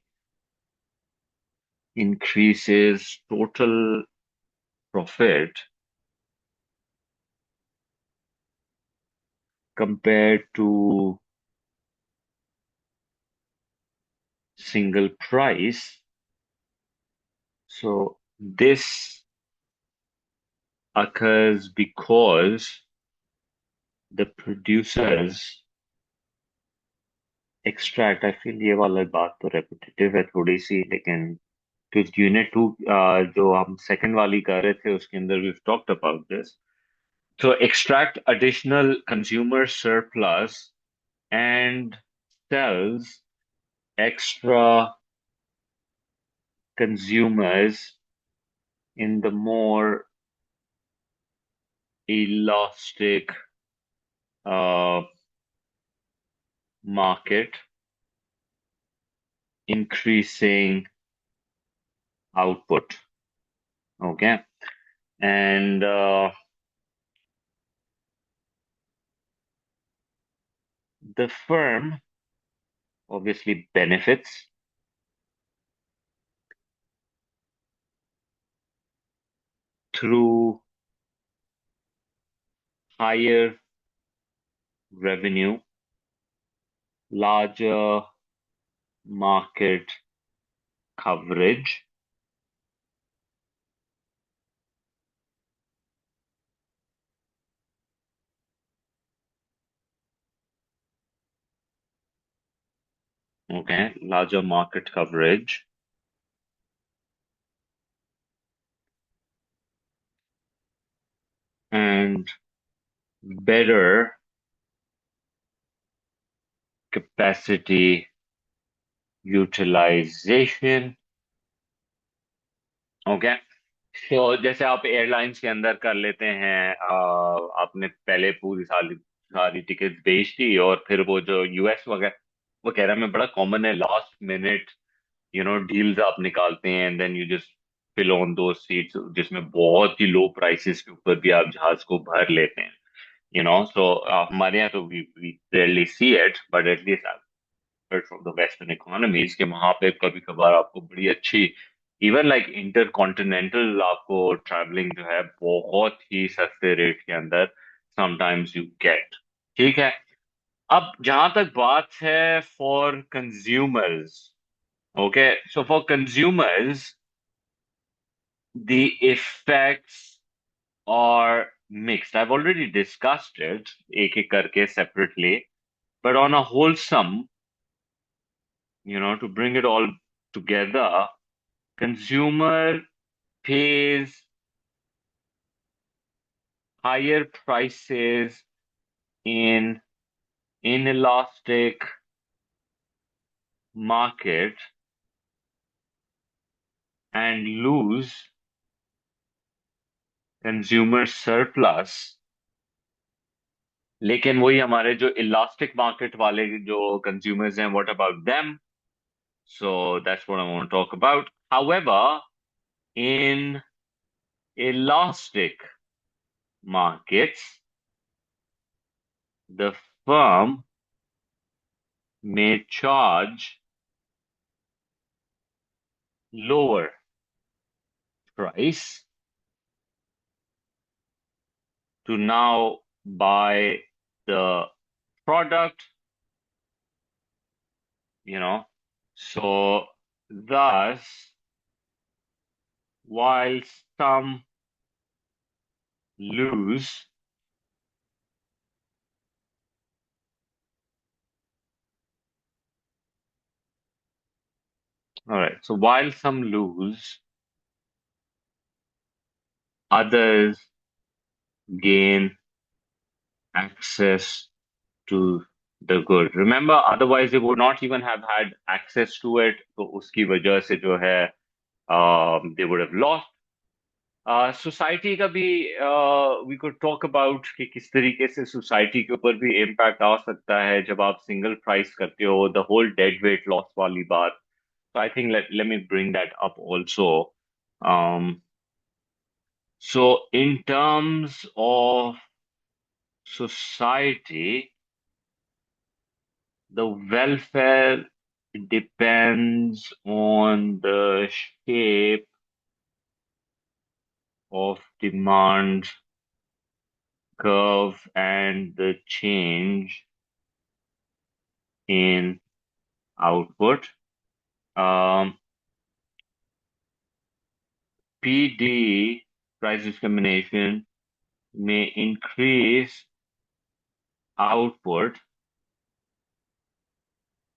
increases total profit compared to single price. So this occurs because the producers extract. I feel ये वाला बात तो repetitive है थोड़ी सी, लेकिन तो unit to जो हम सेकंड वाली कर रहे थे उसके अंदर we've talked about this. So extract additional consumer surplus and sells extra consumers in the more elastic uh, market increasing output. Okay. And the firm obviously benefits through higher revenue, larger market coverage, okay, larger market coverage, and better capacity utilization. Okay, तो जैसे आप airlines के अंदर कर लेते हैं, आपने पहले पूरी सारी सारी टिकट्स बेच दी और फिर वो जो यूएस वगैरह वगैरह में बड़ा कॉमन है, लास्ट मिनट डील्स आप निकालते हैं and then you just fill on दो सीट्स जिसमें बहुत ही लो प्राइसेस के ऊपर भी आप जहाज को भर लेते हैं, सो हमारे यहाँ तो we rarely see it, but at least from the western economies के वहां पे कभी कभार आपको बड़ी अच्छी इवन लाइक इंटर कॉन्टिनेंटल आपको ट्रैवलिंग जो है बहुत ही सस्ते रेट के अंदर समटाइम्स यू गेट। ठीक है। अब जहां तक बात है for consumers, okay, so for consumers the effects are mixed. I've already discussed it एक एक करके separately, but on a wholesome, to bring it all together, consumer pays higher prices in inelastic market and lose consumer surplus, लेकिन वही हमारे जो elastic market वाले जो consumers हैं, what about them? So that's what I want to talk about. However, in elastic markets, the firm may charge lower price to now buy the product, you know. So, thus, while some lose, all right, so while some lose, others gain access to the good. Remember, otherwise they would not even have had access to it. तो उसकी वजह से जो है, they would have lost. Society का भी we could talk about कि किस तरीके से सोसाइटी के ऊपर भी इम्पैक्ट आ सकता है जब आप सिंगल प्राइस करते हो, the whole dead weight loss वाली बात। So I think let me bring that up also. So in terms of society, the welfare depends on the shape of demand curve and the change in output. Um, PD, price discrimination, may increase output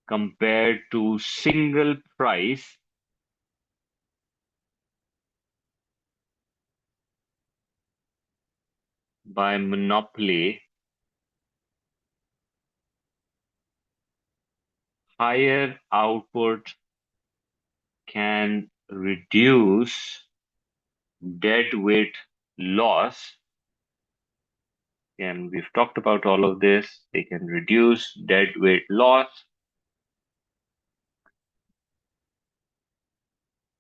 compared to single price by monopoly. Higher output can reduce deadweight loss And we've talked about all of this. They can reduce dead weight loss,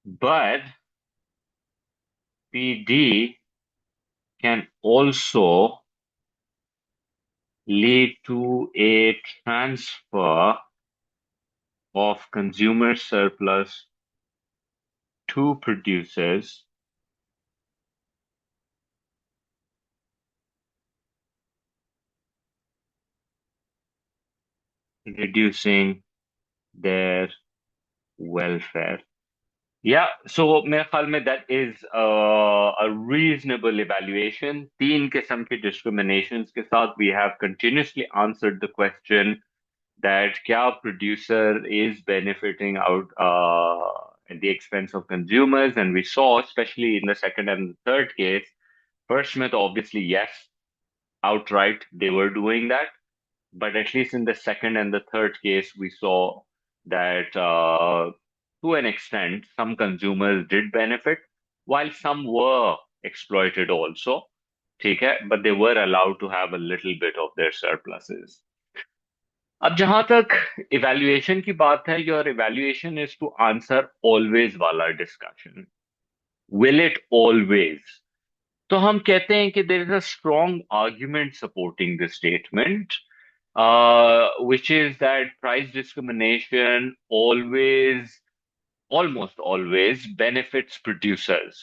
but PD can also lead to a transfer of consumer surplus to producers, reducing their welfare. Yeah, so मेरे ख्याल में that is a reasonable evaluation. तीन किस्म के discriminations के साथ we have continuously answered the question that kya producer is benefiting out at the expense of consumers, and we saw, especially in the second and third case, first myth, obviously, yes, outright they were doing that, but at least in the second and the third case, we saw that to an extent, some consumers did benefit, while some were exploited also. ठीक है, but they were allowed to have a little bit of their surpluses. अब जहां तक evaluation की बात है, your evaluation is to answer always वाला discussion, will it always? तो हम कहते हैं कि there is a strong argument supporting this statement, which is that price discrimination always, almost always benefits producers.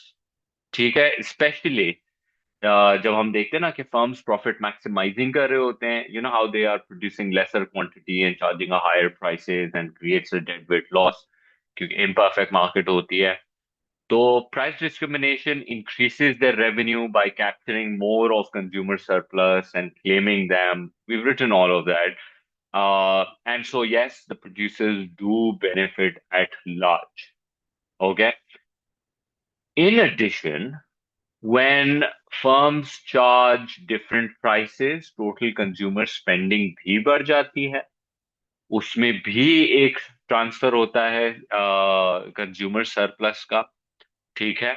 ठीक है, स्पेशली जब हम देखते हैं ना कि फर्म्स प्रॉफिट मैक्सिमाइजिंग कर रहे होते हैं, you know how they are producing lesser quantity and charging a higher prices and creates a dead weight loss, क्योंकि इम्परफेक्ट मार्केट होती है. तो price discrimination increases their revenue by capturing more of consumer surplus and claiming them. We've written all of that. And so, yes, the producers do benefit at large. Okay. In addition, when firms charge different prices, total consumer spending भी बढ़ जाती है. उसमें भी एक transfer होता है consumer surplus का. ठीक है,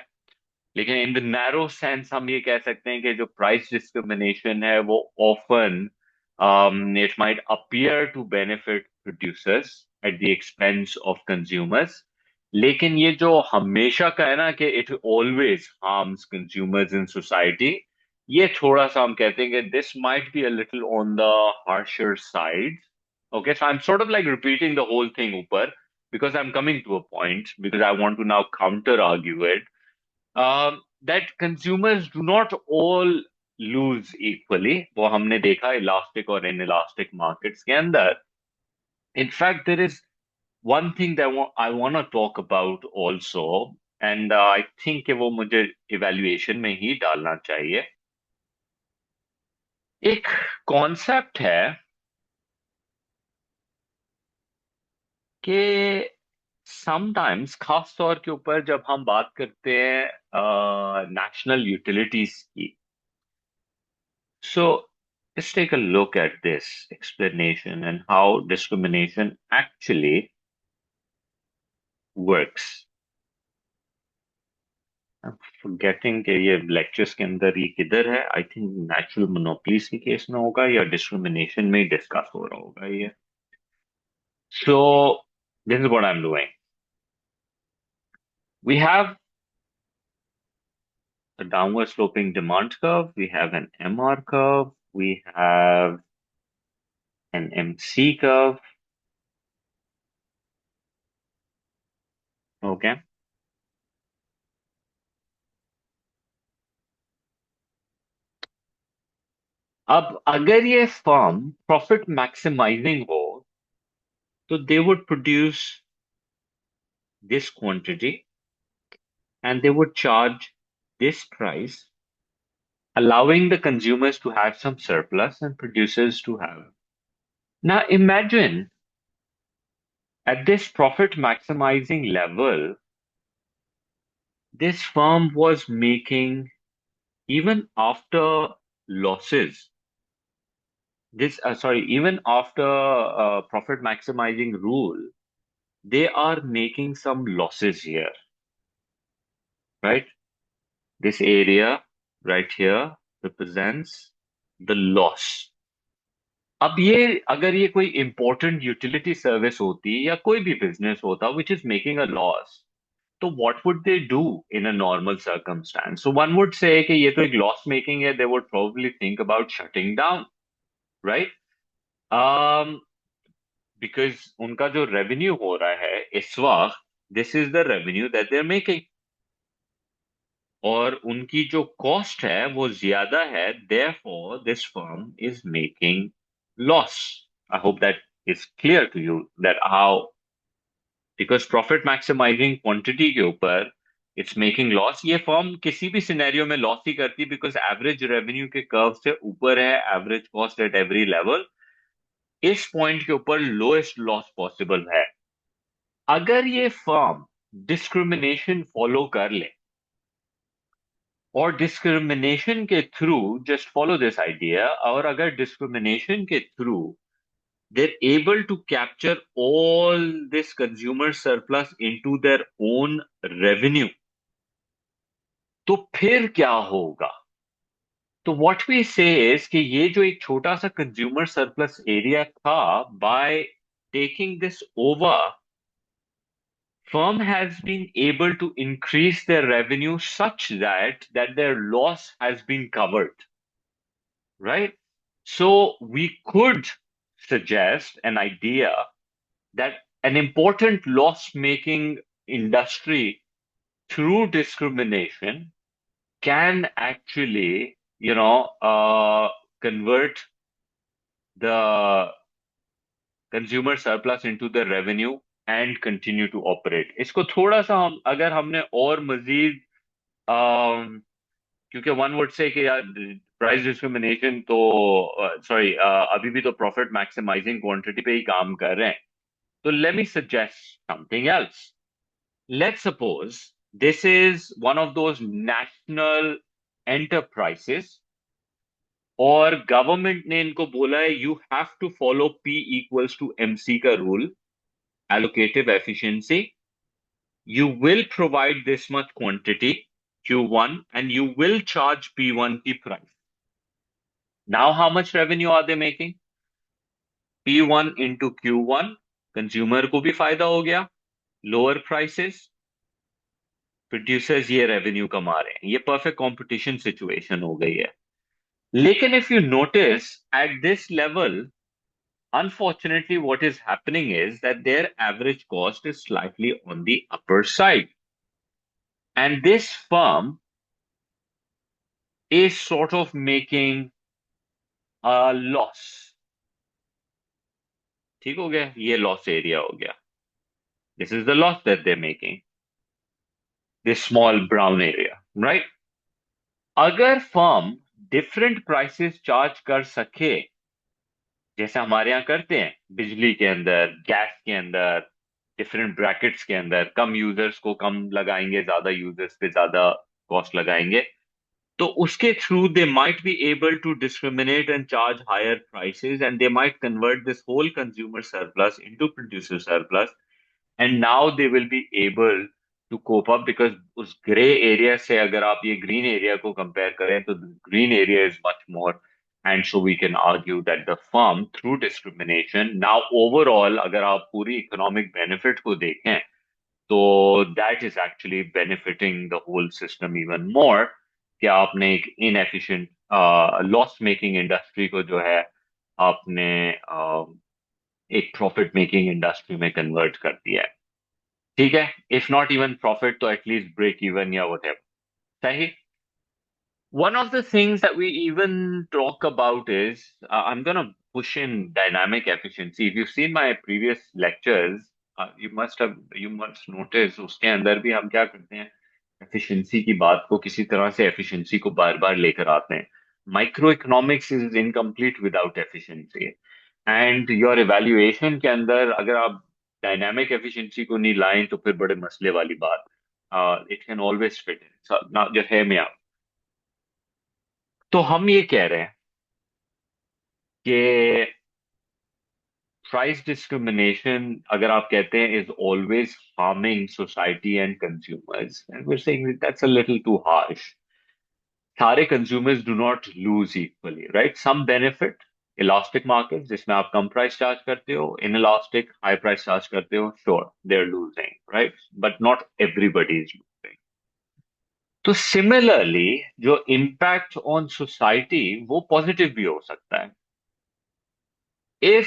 लेकिन इन द नैरो सेंस हम ये कह सकते हैं कि जो प्राइस डिस्क्रिमिनेशन है वो often it might appear to benefit producers at the expense of consumers, लेकिन ये जो हमेशा का है ना कि it always harms consumers in society, ये थोड़ा सा हम कहते हैं कि this might be a little on the harsher side. Okay, so I'm sort of like repeating the whole thing, Upar, because I'm coming to a point, because I want to now counter argue it, that consumers do not all lose equally. वो हमने देखा elastic और inelastic markets के अंदर. In fact, there is one thing that I want to talk about also, and I think कि वो मुझे evaluation में ही डालना चाहिए. एक concept है कि sometimes खास तौर के ऊपर जब हम बात करते हैं national utilities की. So let's take a look at this explanation and how discrimination actually works. I'm forgetting कि ये lectures के अंदर ये किधर है. I think natural monopolies के केस में होगा या discrimination में ही discuss हो रहा होगा ये. So this is what I'm doing. We have a downward sloping demand curve. We have an MR curve. We have an MC curve. Okay. अब अगर ये फर्म प्रॉफिट मैक्सिमाइजिंग हो, so they would produce this quantity and they would charge this price, allowing the consumers to have some surplus and producers to have. Now imagine at this profit maximizing level, this firm was making, even after losses, even after profit maximizing rule, they are making some losses here, right? This area right here represents the loss. अब ये अगर ये कोई important utility service होती या कोई भी business होता which is making a loss, तो what would they do in a normal circumstance? So one would say कि ये तो एक loss making है, they would probably think about shutting down, right? Um, because उनका जो revenue हो रहा है इस वक्त, this is the revenue that they're making, और उनकी जो cost है वो ज्यादा है, therefore this firm is making loss. I hope that is clear to you that how, because profit maximising quantity के ऊपर इट्स मेकिंग लॉस। ये फर्म किसी भी सिनेरियो में लॉस ही करती बिकॉज एवरेज रेवेन्यू के कर्व से ऊपर है average cost at every level, इस पॉइंट के ऊपर लोएस्ट लॉस पॉसिबल है। अगर ये फर्म डिस्क्रिमिनेशन फॉलो कर ले, और डिस्क्रिमिनेशन के through, just follow this idea, और अगर डिस्क्रिमिनेशन के through they're able to capture all this consumer surplus into their own revenue, तो फिर क्या होगा? तो व्हाट वी से इज कि ये जो एक छोटा सा कंज्यूमर सरप्लस एरिया था, by taking this over, firm has been able to increase their revenue such that their loss has been covered, right? So we could suggest an idea that an important loss making industry through discrimination can actually, convert the consumer surplus into the revenue and continue to operate. इसको थोड़ा सा हम अगर हमने और मजीद, क्योंकि one would say कि यार प्राइस डिस्क्रिमिनेशन तो सॉरी अभी भी तो प्रॉफिट मैक्सिमाइजिंग क्वांटिटी पे ही काम कर रहे हैं, तो let me suggest something else. Let's suppose this is one of those national enterprises, और गवर्नमेंट ने इनको बोला है you have to follow P equals to MC का rule, allocative efficiency. You will provide this much quantity, Q1, and you will charge P1 की price. Now, how much revenue are they making? P1 into Q1, consumer को भी फायदा हो गया, lower prices, producers ये revenue कमा रहे हैं, ये परफेक्ट कंपटीशन सिचुएशन हो गई है. लेकिन if you notice at this level, unfortunately what is happening is that their average cost is slightly on the upper side, and this firm is sort of making a loss. ठीक हो गया, ये loss area हो गया. This is the loss that they making, this small brown area, right? अगर firm different prices charge कर सके, जैसे हमारे यहाँ करते हैं बिजली के अंदर, गैस के अंदर, डिफरेंट ब्रैकेट्स के अंदर, कम यूजर्स को कम लगाएंगे, ज्यादा यूजर्स पे ज्यादा कॉस्ट लगाएंगे, तो उसके through they might be able to discriminate and charge higher prices, and they might convert this whole consumer surplus into producer surplus, and now they will be able to cope up, because उस grey area से अगर आप ये green area को compare करें तो green area is much more, and so we can argue that the firm through discrimination now overall, अगर आप पूरी इकोनॉमिक बेनिफिट को देखें, तो that is actually benefiting the whole system even more, कि आपने एक इनएफिशिएंट लॉस मेकिंग इंडस्ट्री को जो है आपने एक प्रॉफिट मेकिंग इंडस्ट्री में कन्वर्ट कर दिया है. ठीक है, इफ नॉट इवन प्रॉफिट तो एटलीस्ट ब्रेक इवन या व्हाटएवर. सही. One of the things that we even talk about is I'm going to push in dynamic efficiency. If you've seen my previous lectures, you must notice उसके अंदर भी हम क्या करते हैं, एफिशिएंसी की बात को किसी तरह से एफिशिएंसी को बार बार लेकर आते हैं. Micro economics is incomplete without efficiency, and your evaluation के अंदर अगर आप डायनामिक एफिशिएंसी को नहीं लाएं तो फिर बड़े मसले वाली बात. It can always fit in ना जो है में आप. तो हम ये कह रहे हैं कि प्राइस डिस्क्रिमिनेशन अगर आप कहते हैं is always harming society and consumers, and we are saying that's a little too harsh. सारे consumers do not lose equally, right? Some benefit, elastic markets जिसमें आप कम price charge करते हो, inelastic high price charge करते हो, sure, they're losing, right? But not everybody is losing. तो similarly, जो impact on society वो positive भी हो सकता है. If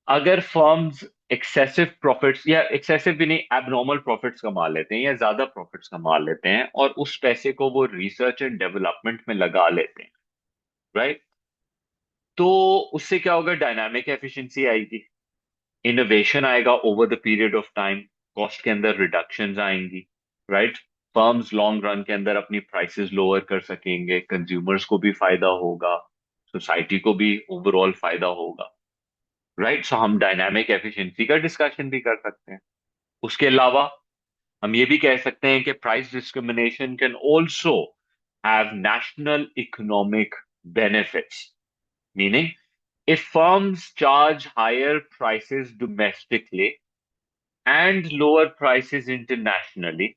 अगर फर्म्स एक्सेसिव प्रॉफिट्स या एक्सेसिव भी नहीं एबनॉर्मल प्रॉफिट्स कमा लेते हैं या ज्यादा प्रॉफिट्स कमा लेते हैं और उस पैसे को वो रिसर्च एंड डेवलपमेंट में लगा लेते हैं, राइट? तो उससे क्या होगा? डायनामिक एफिशिएंसी आएगी, इनोवेशन आएगा over the period of time, cost के अंदर रिडक्शंस आएंगी, राइट? फर्म्स लॉन्ग रन के अंदर अपनी प्राइसेस लोअर कर सकेंगे, कंज्यूमर्स को भी फायदा होगा, सोसाइटी को भी ओवरऑल फायदा होगा, राइट? सो हम डायनामिक एफिशिएंसी का डिस्कशन भी कर सकते हैं. उसके अलावा हम ये भी कह सकते हैं कि price discrimination can also have national economic benefits, meaning if firms charge higher prices domestically and lower prices internationally,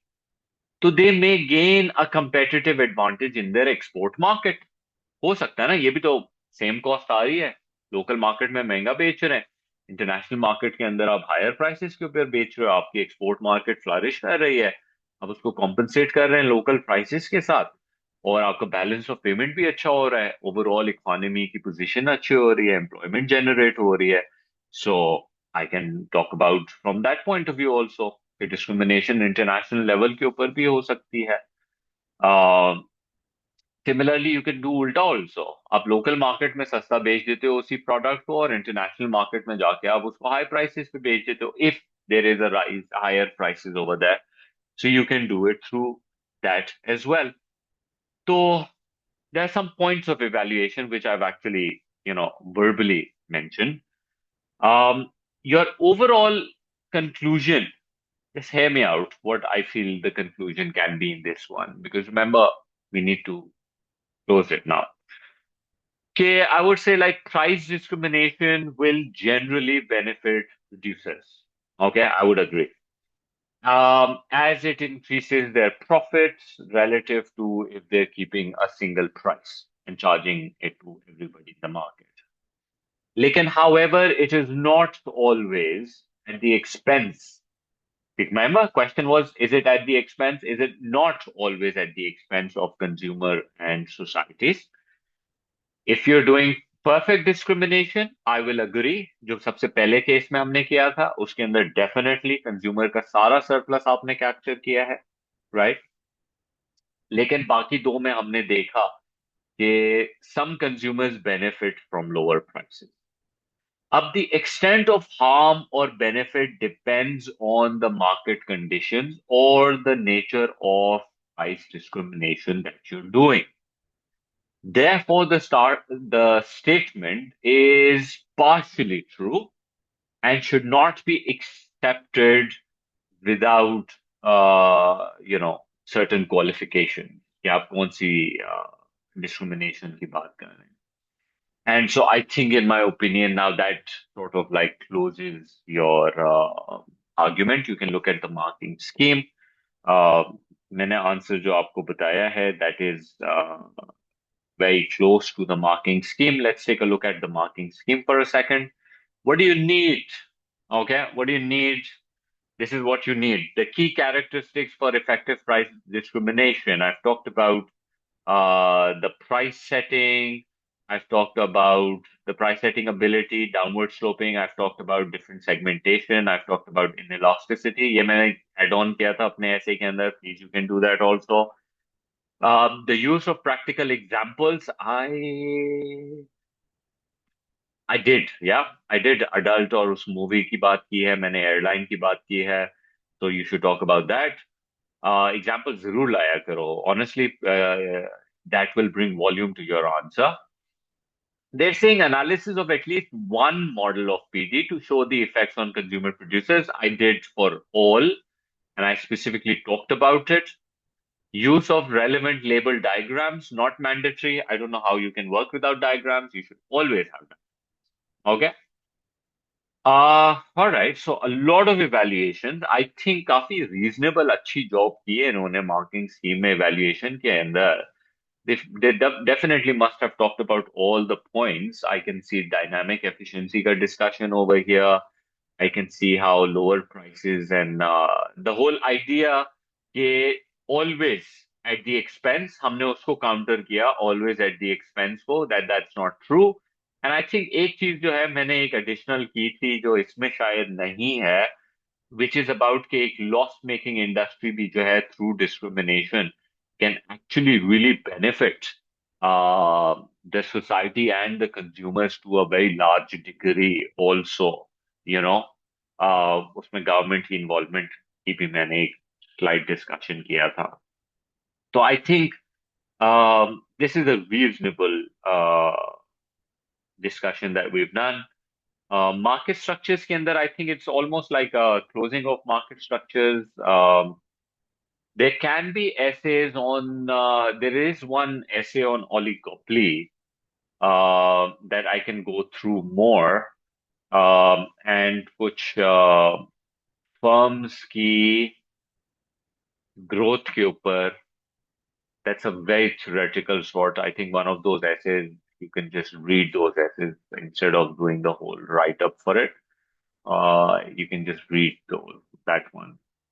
so they may gain a competitive advantage in their export market. हो सकता है ना, ये भी तो सेम कॉस्ट आ रही है, लोकल मार्केट में महंगा बेच रहे हैं, इंटरनेशनल मार्केट के अंदर आप हायर प्राइसेस के ऊपर बेच रहे हो, आपकी एक्सपोर्ट मार्केट फ्लरिश कर रही है, आप उसको कॉम्पनसेट कर रहे हैं लोकल प्राइसेस के साथ, और आपका बैलेंस ऑफ पेमेंट भी अच्छा हो रहा है, ओवरऑल इकोनॉमी की पोजीशन अच्छी हो रही है, एम्प्लॉयमेंट जनरेट हो रही है. So I can talk about from that point of view also कि डिस्क्रिमिनेशन इंटरनेशनल लेवल के ऊपर भी हो सकती है. सिमिलरली यू कैन डू उल्टा ऑल्सो, आप लोकल मार्केट में सस्ता बेच देते हो उसी प्रोडक्ट को और इंटरनेशनल मार्केट में जाके आप उसको हाई प्राइसेस पे बेच देते हो, if there is a rise higher prices over that. So you can do it through that as well. तो there are some points of evaluation which I've actually, verbally mentioned. Um, your overall conclusion, just hear me out, what I feel the conclusion can be in this one, because remember, we need to close it now. Okay, I would say like price discrimination will generally benefit producers. Okay, I would agree. As it increases their profits relative to if they're keeping a single price and charging it to everybody in the market. Lekin, however, it is not always at the expense. Remember, question was, is it at the expense? Is it not always at the expense of consumer and societies? If you're doing perfect discrimination, I will agree. जो सबसे पहले case में हमने किया था उसके अंदर definitely consumer का सारा सरप्लस आपने कैप्चर किया है, राइट? लेकिन बाकी दो में हमने देखा कि some consumers benefit from lower prices. Up the extent of harm or benefit depends on the market conditions or the nature of price discrimination that you're doing. Therefore, the statement is partially true and should not be accepted without, certain qualification. कि आप कौन सी discrimination की बात कर रहे हैं. And so I think, in my opinion, now that sort of like closes your argument. You can look at the marking scheme. Uh, मैंने answer जो आपको बताया है, that is very close to the marking scheme. Let's take a look at the marking scheme for a second. What do you need? Okay, what do you need? This is what you need. The key characteristics for effective price discrimination. I've talked about the price setting. I've talked about the price setting ability, downward sloping. I've talked about different segmentation. I've talked about inelasticity. ये मैंने add on किया था अपने essay के अंदर. Please, you can do that also. The use of practical examples. I did, yeah, I did. Adult और उस movie की बात की है, मैंने airline की बात की है. So you should talk about that. Example जरूर लाया करो. Honestly, that will bring volume to your answer. They're saying analysis of at least one model of PD to show the effects on consumer producers. I did for all, and I specifically talked about it. Use of relevant label diagrams, not mandatory. I don't know how you can work without diagrams. You should always have them. Okay. All right. So a lot of evaluations. I think काफी reasonable अच्छी job की है इन्होंने marking scheme में evaluation के अंदर. Definitely must have talked about all the points. I can see dynamic efficiency का discussion over here. I can see how lower prices and the whole idea कि always at the expense, हमने उसको counter किया, always at the expense को, that's not true. And I think एक चीज जो है मैंने एक additional की थी जो इसमें शायद नहीं है, which is about कि एक loss making industry भी जो है through discrimination can actually really benefit uh, the society and the consumers to a very large degree also, you know. उसमें government की involvement की भी मैंने एक slight discussion किया था. So I think this is a reasonable discussion that we've done. Market structures के अंदर I think it's almost like a closing of market structures. There can be essays on, there is one essay on oligopoly that I can go through more, and कुछ firms की growth के ऊपर. That's a very theoretical sort. I think one of those essays, you can just read those essays instead of doing the whole write-up for it. You can just read those, that one.